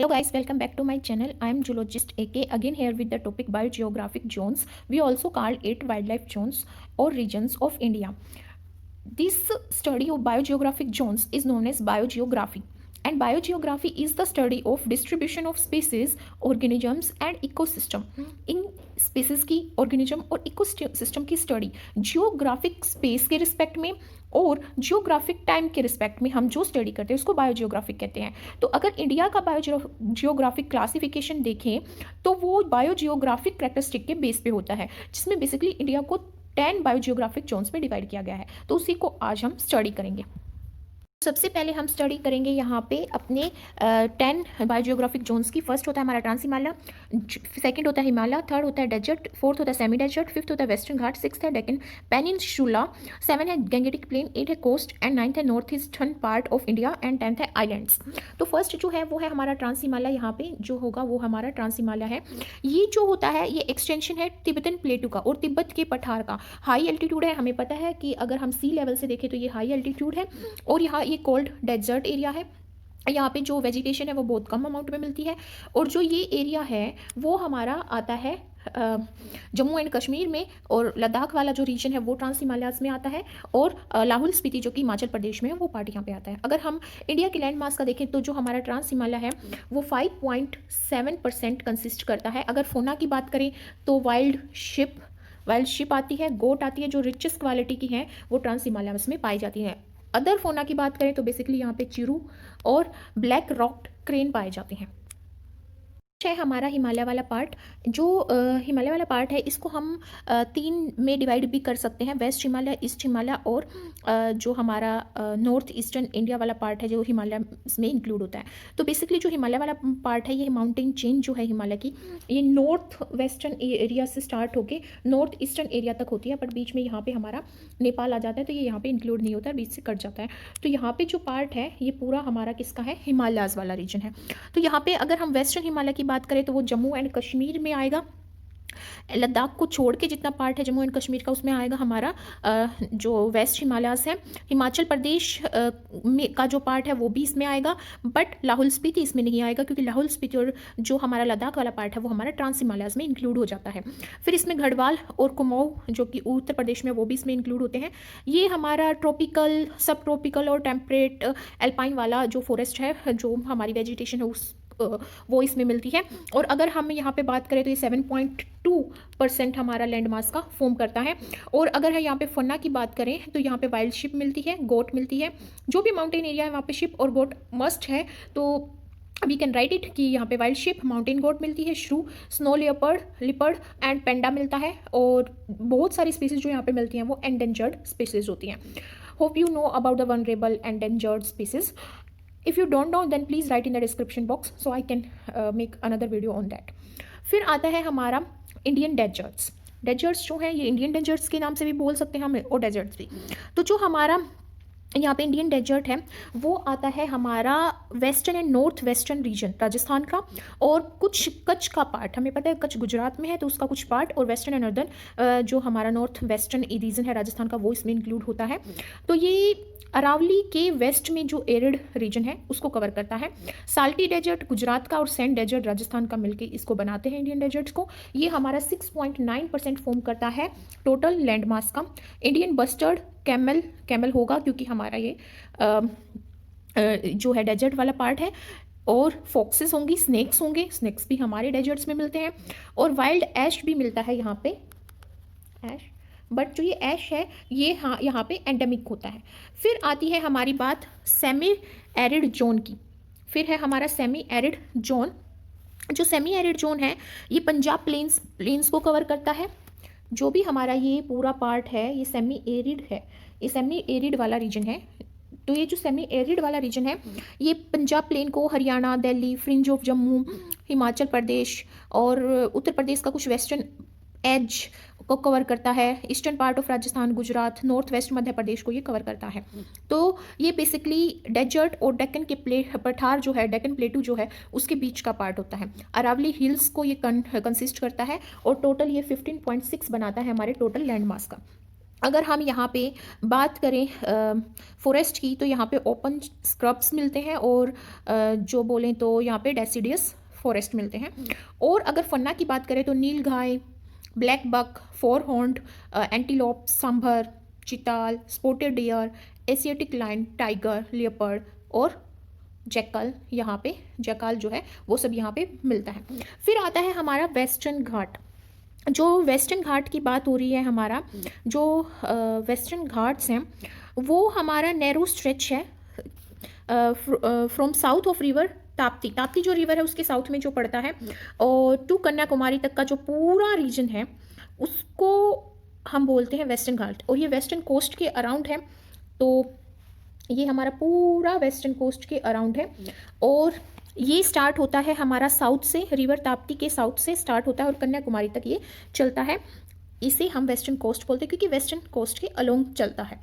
Hello guys, welcome back to my channel. I am Zoologist AK again here with the topic biogeographic zones. We also call it wildlife zones or regions of India. This study of biogeographic zones is known as biogeography. And biogeography is the study of distribution of species, organisms and ecosystem. इन species की organism और ecosystem की study geographic space के respect में और geographic time के respect में हम जो स्टडी करते हैं उसको बायोजियोग्राफिक कहते हैं। तो अगर इंडिया का बायोजियोग्राफिक क्लासिफिकेशन देखें तो वो बायोजियोग्राफिक कैरेक्टरिस्टिक के बेस पे होता है, जिसमें बेसिकली इंडिया को 10 बायोजियोग्राफिक जोन्स में डिवाइड किया गया है। तो उसी को आज हम स्टडी करेंगे। सबसे पहले हम स्टडी करेंगे यहाँ पे अपने 10 बायोजियोग्राफिक जोन्स की। फर्स्ट होता है हमारा ट्रांस हिमालय, सेकंड होता है हिमालय, थर्ड होता है डेजर्ट, फोर्थ होता है सेमी डेजर्ट, फिफ्थ होता है वेस्टर्न घाट, सिक्स्थ है डेक्कन पेनिनसुला, सेवन है गैंगेटिक प्लेन, एट है कोस्ट एंड नाइन्थ है north eastern part of India and 10th है आइलैंड्स। तो फर्स्ट जो है वो है हमारा ट्रांस हिमालय। यहाँ पे जो होगा वो हमारा ट्रांस हिमालय है। ये जो होता है ये एक्सटेंशन है तिब्बतन प्लेटू का और तिब्बत के पठार का। हाई एल्टीट्यूड है, हमें पता है कि अगर हम सी लेवल से देखें तो ये हाई एल्टीट्यूड है और यहाँ ये कोल्ड डेजर्ट एरिया है। यहाँ पे जो वेजिटेशन है वो बहुत कम अमाउंट में मिलती है और जो ये एरिया है वो हमारा आता है जम्मू एंड कश्मीर में, और लद्दाख वाला जो रीजन है वो ट्रांस हिमालयाज में आता है, और लाहौल स्पीति जो कि हिमाचल प्रदेश में है वो पार्ट यहाँ पे आता है। अगर हम इंडिया के लैंड मास का देखें तो जो हमारा ट्रांस हिमालय है वो 5.7% कंसिस्ट करता है। अगर फोना की बात करें तो वाइल्ड शिप आती है, गोट आती है, जो रिचेस्ट क्वालिटी की हैं वो ट्रांस हिमालयाज में पाई जाती हैं। अदर फोना की बात करें तो बेसिकली यहाँ पे चिरू और ब्लैक रॉक क्रेन पाए जाते हैं। है हमारा हिमालय वाला पार्ट। जो हिमालय वाला पार्ट है इसको हम 3 में डिवाइड भी कर सकते हैं, वेस्ट हिमालय, ईस्ट हिमालय और जो हमारा नॉर्थ ईस्टर्न इंडिया वाला पार्ट है जो हिमालय में इंक्लूड होता है। तो बेसिकली जो हिमालय वाला पार्ट है ये माउंटेन चेन जो है हिमालय की, ये नॉर्थ वेस्टर्न एरिया से स्टार्ट होके नॉर्थ ईस्टर्न एरिया तक होती है, बट बीच में यहाँ पे हमारा नेपाल आ जाता है तो ये यहाँ पे इंक्लूड नहीं होता है, बीच से कट जाता है। तो यहाँ पे जो पार्ट है ये पूरा हमारा किसका है, हिमालयाज वाला रीजन है। तो यहाँ पे अगर हम वेस्टर्न हिमालय की बात करें तो वो जम्मू एंड कश्मीर में आएगा। लद्दाख को छोड़ के जितना पार्ट है जम्मू एंड कश्मीर का उसमें आएगा हमारा जो वेस्ट हिमालयाज है। हिमाचल प्रदेश में का जो पार्ट है वो भी इसमें आएगा, बट लाहौल स्पीति इसमें नहीं आएगा क्योंकि लाहौल स्पीति और जो हमारा लद्दाख वाला पार्ट है वो हमारा ट्रांस हिमालयाज में इंक्लूड हो जाता है। फिर इसमें गढ़वाल और कुमाऊं जो कि उत्तर प्रदेश में वो भी इसमें इंक्लूड होते हैं। ये हमारा ट्रॉपिकल, सब ट्रॉपिकल और टेम्परेट एल्पाइन वाला जो फॉरेस्ट है, जो हमारी वेजिटेशन है उस वो इसमें मिलती है। और अगर हम यहाँ पे बात करें तो ये 7.2% हमारा लैंड मास का फॉर्म करता है। और अगर है यहाँ पे फन्ना की बात करें तो यहाँ पे वाइल्ड शिप मिलती है, गोट मिलती है। जो भी माउंटेन एरिया है वहाँ पे शिप और गोट मस्ट है, तो वी कैन राइट इट कि यहाँ पे वाइल्ड शिप, माउंटेन गोट मिलती है, श्रू, स्नो लिपर्ड एंड पेंडा मिलता है। और बहुत सारी स्पीसीज जो यहाँ पे मिलती हैं वो एंडेंजर्ड स्पीसीज होती हैं। Hope you know about the vulnerable endangered species. If you don't know then please write in the description box so I can make another video on that. फिर आता है हमारा इंडियन डेजर्ट्स। डेजर्ट्स जो है ये Indian desserts के नाम से भी बोल सकते हैं हम, और डेजर्ट्स भी। तो जो हमारा यहाँ पे इंडियन डेजर्ट है वो आता है हमारा western and north western region Rajasthan का, और कुछ कच्छ का पार्ट, हमें पता है कच्छ गुजरात में है तो उसका कुछ पार्ट, और वेस्टर्न एंड नॉर्दर्न जो हमारा नॉर्थ वेस्टर्न रीजन है राजस्थान का वो इसमें इंक्लूड होता है। तो ये अरावली के वेस्ट में जो एरिड रीजन है उसको कवर करता है। साल्टी डेजर्ट गुजरात का और सैंड डेजर्ट राजस्थान का मिलके इसको बनाते हैं इंडियन डेजर्ट्स को। ये हमारा 6.9% फॉर्म करता है टोटल लैंड मास का। इंडियन बस्टर्ड कैमल होगा क्योंकि हमारा ये जो है डेजर्ट वाला पार्ट है, और फॉक्सेस होंगी, स्नेक्स होंगे, स्नेक्स भी हमारे डेजर्ट्स में मिलते हैं, और वाइल्ड ऐश भी मिलता है यहाँ पे, ऐश, बट जो ये ऐश है ये हाँ यहाँ पे एंडेमिक होता है। फिर आती है हमारी बात सेमी एरिड जोन की। फिर है हमारा सेमी एरिड जोन। जो सेमी एरिड जोन है ये पंजाब प्लेन्स को कवर करता है। जो भी हमारा ये पूरा पार्ट है ये सेमी एरिड है, ये सेमी एरिड वाला रीजन है। तो ये जो सेमी एरिड वाला रीजन है ये पंजाब प्लेन को, हरियाणा, दिल्ली, फ्रिंज ऑफ जम्मू, हिमाचल प्रदेश और उत्तर प्रदेश का कुछ वेस्टर्न एज को कवर करता है। Eastern part of Rajasthan, Gujarat, north west Madhya Pradesh को ये कवर करता है। तो ये बेसिकली डेजर्ट और डेक्कन के पठार जो है, डेक्कन प्लेटू जो है उसके बीच का पार्ट होता है। अरावली हिल्स को ये कंसिस्ट करता है और टोटल ये 15.6 बनाता है हमारे टोटल लैंड मास का। अगर हम यहाँ पे बात करें फॉरेस्ट की, तो यहाँ पे ओपन स्क्रब्स मिलते हैं, और जो बोलें तो यहाँ पे डेसिडियस फॉरेस्ट मिलते हैं। और अगर फन्ना की बात करें तो nilgai, black buck, four horned antelope, sambar, chital, spotted deer, Asiatic lion, tiger, leopard और जैकल, यहाँ पे जैकाल जो है वो सब यहाँ पे मिलता है। फिर आता है हमारा वेस्टर्न घाट। जो वेस्टर्न घाट की बात हो रही है, हमारा जो वेस्टर्न घाट्स हैं वो हमारा नैरो स्ट्रेच है from south of river Tapti. Tapti जो रिवर है उसके साउथ में जो पड़ता है, और टू कन्याकुमारी तक का जो पूरा रीजन है उसको हम बोलते हैं वेस्टर्न घाट। और ये वेस्टर्न कोस्ट के अराउंड है, तो ये हमारा पूरा वेस्टर्न कोस्ट के अराउंड है। और ये स्टार्ट होता है हमारा साउथ से, रिवर ताप्ती के साउथ से स्टार्ट होता है और कन्याकुमारी तक ये चलता है। इसे हम वेस्टर्न कोस्ट बोलते हैं क्योंकि वेस्टर्न कोस्ट के अलोंग चलता है।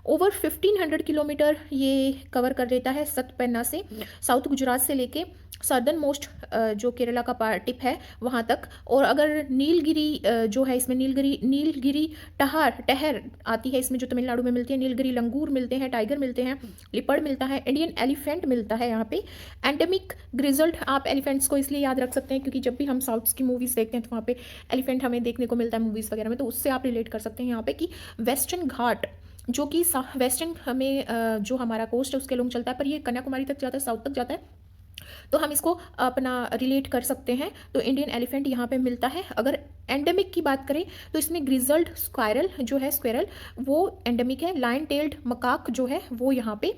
ओवर 1500 किलोमीटर ये कवर कर देता है सतपेन्ना से, साउथ गुजरात से लेके सदर्न मोस्ट जो केरला का टिप है वहाँ तक। और अगर नीलगिरी जो है, इसमें नीलगिरी टहर आती है इसमें, जो तमिलनाडु में मिलती है। नीलगिरी लंगूर मिलते हैं, टाइगर मिलते हैं, लिपर्ड मिलता है, इंडियन एलिफेंट मिलता है यहाँ पे, एंडेमिक ग्रिजल्ड। आप एलिफेंट्स को इसलिए याद रख सकते हैं क्योंकि जब भी हम साउथ्स की मूवीज़ देखते हैं तो वहाँ पे एलिफेंट हमें देखने को मिलता है मूवीज़ वगैरह में, तो उससे आप रिलेट कर सकते हैं यहाँ पे कि वेस्टर्न घाट जो कि वेस्टर्न हमें जो हमारा कोस्ट है उसके लॉन्ग चलता है, पर ये कन्याकुमारी तक जाता है, साउथ तक जाता है, तो हम इसको अपना रिलेट कर सकते हैं। तो इंडियन एलिफेंट यहाँ पे मिलता है। अगर एंडेमिक की बात करें तो इसमें ग्रिजल्ड स्क्वायरल जो है, स्क्वेरल, वो एंडेमिक है। लाइन टेल्ड मकाक जो है वो यहाँ पे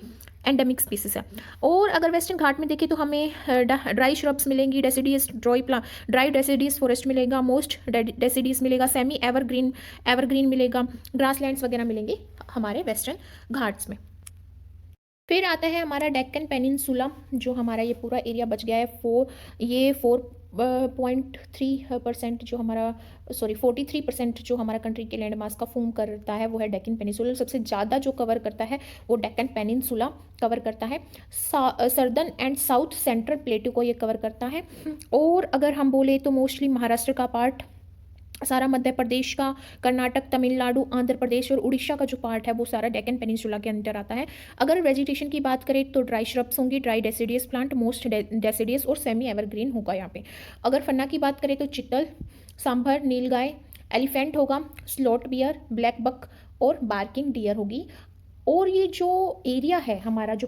एंडेमिक स्पीसीज है। और अगर वेस्टर्न घाट में देखें तो हमें ड्राई श्रब्स मिलेंगी, डेसिडियस ड्राई डेसिडियस फॉरेस्ट मिलेगा, मोस्ट डेसिडियस मिलेगा, सेमी एवरग्रीन मिलेगा, ग्रासलैंड्स वगैरह मिलेंगे हमारे वेस्टर्न घाट्स में। फिर आता है हमारा डेक्कन पेनिनसुला, जो हमारा ये पूरा एरिया बच गया है। 4.3% जो हमारा 43% जो हमारा कंट्री के लैंड मास का फॉर्म करता है वो है डेक्कन पेनिनसुला। सबसे ज़्यादा जो कवर करता है वो डेक्कन पेनिनसुला कवर करता है। सर्दर्न एंड साउथ सेंट्रल प्लेटू को ये कवर करता है। और अगर हम बोले तो मोस्टली महाराष्ट्र का पार्ट, सारा मध्य प्रदेश का, कर्नाटक, तमिलनाडु, आंध्र प्रदेश और उड़ीसा का जो पार्ट है वो सारा डेक्कन पेनिनसुला के अंदर आता है। अगर वेजिटेशन की बात करें तो ड्राई श्रब्स होंगी, dry deciduous plant, most deciduous और सेमी एवरग्रीन होगा यहाँ पे। अगर फन्ना की बात करें तो चित्तल, सांभर, नीलगाय, एलिफेंट होगा, स्लॉट बियर, ब्लैक बक और बार्किंग डियर होगी। और ये जो एरिया है हमारा जो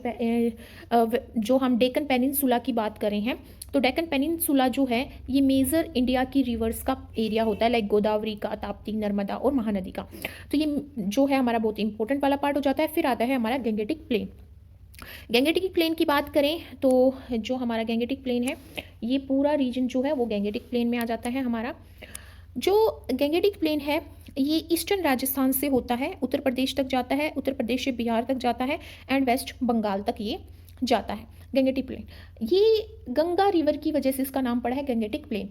हम डेक्कन पेनिनसुला की बात करें हैं, तो डेक्कन पेनिनसुला जो है ये मेजर इंडिया की रिवर्स का एरिया होता है, लाइक गोदावरी का, ताप्ती, नर्मदा और महानदी का। तो ये जो है हमारा बहुत इंपॉर्टेंट वाला पार्ट हो जाता है। फिर आता है हमारा गैंगेटिक प्लेन। गैंगेटिक प्लेन की बात करें तो जो हमारा गैंगेटिक प्लेन है ये पूरा रीजन जो है वो गैंगेटिक प्लेन में आ जाता है हमारा। जो गैंगेटिक प्लेन है ये ईस्टर्न राजस्थान से होता है, उत्तर प्रदेश तक जाता है, उत्तर प्रदेश से बिहार तक जाता है, एंड वेस्ट बंगाल तक ये जाता है गैंगेटिक प्लेन। ये गंगा रिवर की वजह से इसका नाम पड़ा है गैंगेटिक प्लेन।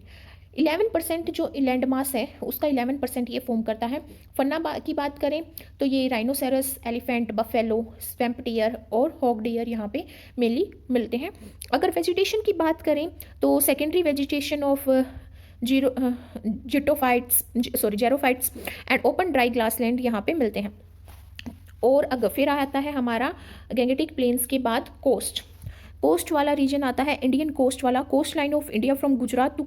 11% जो लैंड मास है उसका 11% ये फॉर्म करता है। फन्ना की बात करें तो ये rhinoceros, elephant, buffalo, swamp dear और हॉग डियर यहाँ पे मेनली मिलते हैं। अगर वेजिटेशन की बात करें तो secondary vegetation of xerophytes and open dry grassland यहाँ पे मिलते हैं। और अगर फिर आता है हमारा गैंगेटिक प्लेन्स के बाद कोस्ट वाला रीजन आता है, इंडियन कोस्ट वाला। Coast line of India from Gujarat to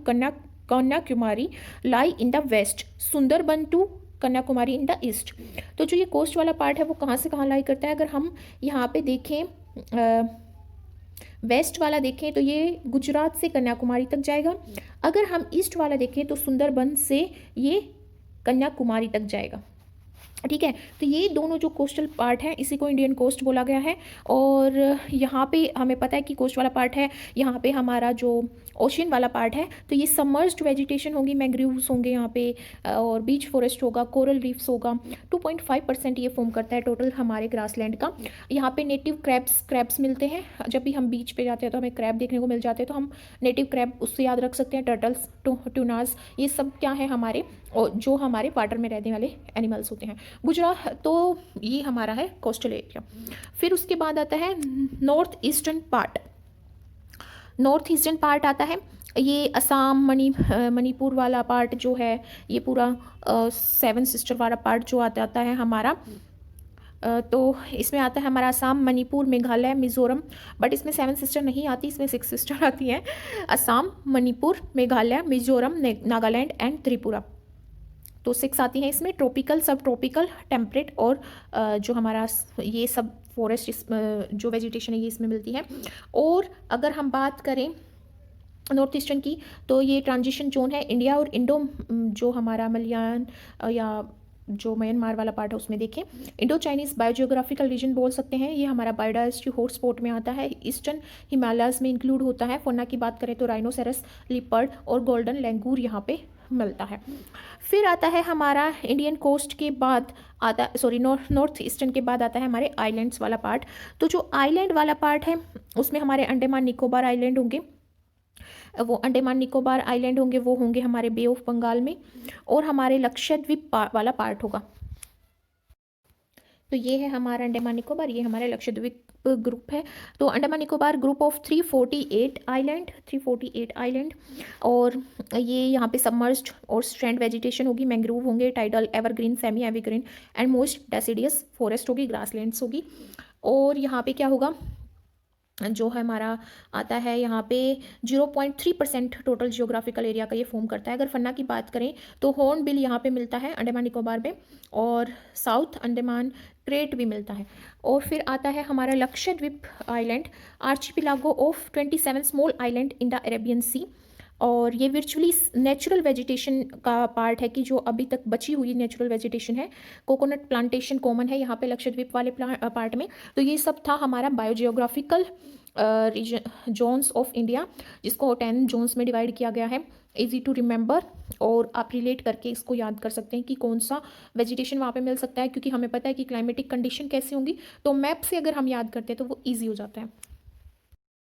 Kanyakumari lie in the west, Sundarban to Kanyakumari in the east. तो जो ये कोस्ट वाला पार्ट है वो कहाँ से कहाँ लाई करता है? अगर हम यहाँ पे देखें वेस्ट वाला देखें तो ये गुजरात से कन्याकुमारी तक जाएगा। अगर हम ईस्ट वाला देखें तो सुंदरबन से ये कन्याकुमारी तक जाएगा। ठीक है, तो ये दोनों जो कोस्टल पार्ट है इसी को इंडियन कोस्ट बोला गया है। और यहाँ पे हमें पता है कि कोस्ट वाला पार्ट है, यहाँ पे हमारा जो ओशियन वाला पार्ट है तो ये सबमर्ज्ड वेजिटेशन होगी, मैंग्रोव्स होंगे यहाँ पे, और बीच फॉरेस्ट होगा, कोरल रीफ्स होगा। 2.5% ये फॉर्म करता है टोटल हमारे ग्रासलैंड का। यहाँ पे नेटिव क्रैब्स मिलते हैं। जब भी हम बीच पे जाते हैं तो हमें क्रैब देखने को मिल जाते हैं, तो हम नेटिव क्रैब उससे याद रख सकते हैं। टर्टल्स, ट्यूनास, ये सब क्या है हमारे, और जो हमारे वाटर में रहने वाले एनिमल्स होते हैं। गुजरात तो ये हमारा है कोस्टल एरिया। फिर उसके बाद आता है north eastern part. North eastern part आता है, ये असम मणिपुर वाला पार्ट जो है, ये पूरा सेवन सिस्टर वाला पार्ट जो आता है हमारा। तो इसमें आता है हमारा असम, मणिपुर, मेघालय, मिज़ोरम, बट इसमें सेवन सिस्टर नहीं आती, इसमें सिक्स सिस्टर आती हैं। असम, मणिपुर, मेघालय, मिज़ोरम, नागालैंड एंड त्रिपुरा। तो सिक्स आती हैं इसमें। ट्रॉपिकल, सब ट्रॉपिकल, टेम्परेट और जो हमारा ये सब फॉरेस्ट जो वेजिटेशन है ये इसमें मिलती है। और अगर हम बात करें नॉर्थ ईस्टर्न की, तो ये ट्रांजिशन जोन है इंडिया और इंडो, जो हमारा मलयान या जो म्यांमार वाला पार्ट है उसमें देखें। इंडो चाइनीज़ बायोजियोग्राफिकल रीजन बोल सकते हैं, ये हमारा बायोडाइवर्सिटी हॉटस्पॉट में आता है, ईस्टर्न हिमालयस में इंक्लूड होता है। फौना की बात करें तो राइनोसेरस, लिपर्ड और गोल्डन लैंगूर यहाँ पे मिलता है। फिर आता है हमारा इंडियन कोस्ट के बाद आता, सॉरी नॉर्थ ईस्टर्न के बाद आता है हमारे आइलैंड्स वाला पार्ट। तो जो आइलैंड वाला पार्ट है उसमें हमारे अंडमान निकोबार आइलैंड होंगे, वो अंडमान निकोबार आइलैंड होंगे, वो होंगे हमारे बे ऑफ बंगाल में, और हमारे लक्षद्वीप वाला पार्ट होगा। तो ये है हमारा अंडमान निकोबार, ये हमारे लक्षद्वीप ग्रुप है। तो Andaman Nicobar group of 348 island, 348 island, और ये यहाँ पे सबमर्ज्ड और स्ट्रैंड वेजिटेशन होगी, मैंग्रोव होंगे, tidal, evergreen, semi evergreen and most deciduous forest होगी, ग्रासलैंड्स होगी। और यहाँ पे क्या होगा, जो हमारा आता है यहाँ पे 0.3% टोटल जियोग्राफिकल एरिया का ये फॉर्म करता है। अगर फन्ना की बात करें तो हॉर्नबिल यहाँ पे मिलता है अंडमान निकोबार में, और साउथ अंडमान क्रेट भी मिलता है। और फिर आता है हमारा Lakshadweep island, archipelago of 27 small island in the Arabian sea. और ये वर्चुअली नेचुरल वेजिटेशन का पार्ट है, कि जो अभी तक बची हुई नेचुरल वेजिटेशन है। कोकोनट प्लांटेशन कॉमन है यहाँ पे लक्षद्वीप वाले पार्ट में। तो ये सब था हमारा biogeographical region zones of India, जिसको 10 जोन्स में डिवाइड किया गया है। इजी टू रिमेंबर, और आप रिलेट करके इसको याद कर सकते हैं कि कौन सा वेजिटेशन वहाँ पे मिल सकता है, क्योंकि हमें पता है कि क्लाइमेटिक कंडीशन कैसी होंगी। तो मैप से अगर हम याद करते हैं तो वो ईजी हो जाता है।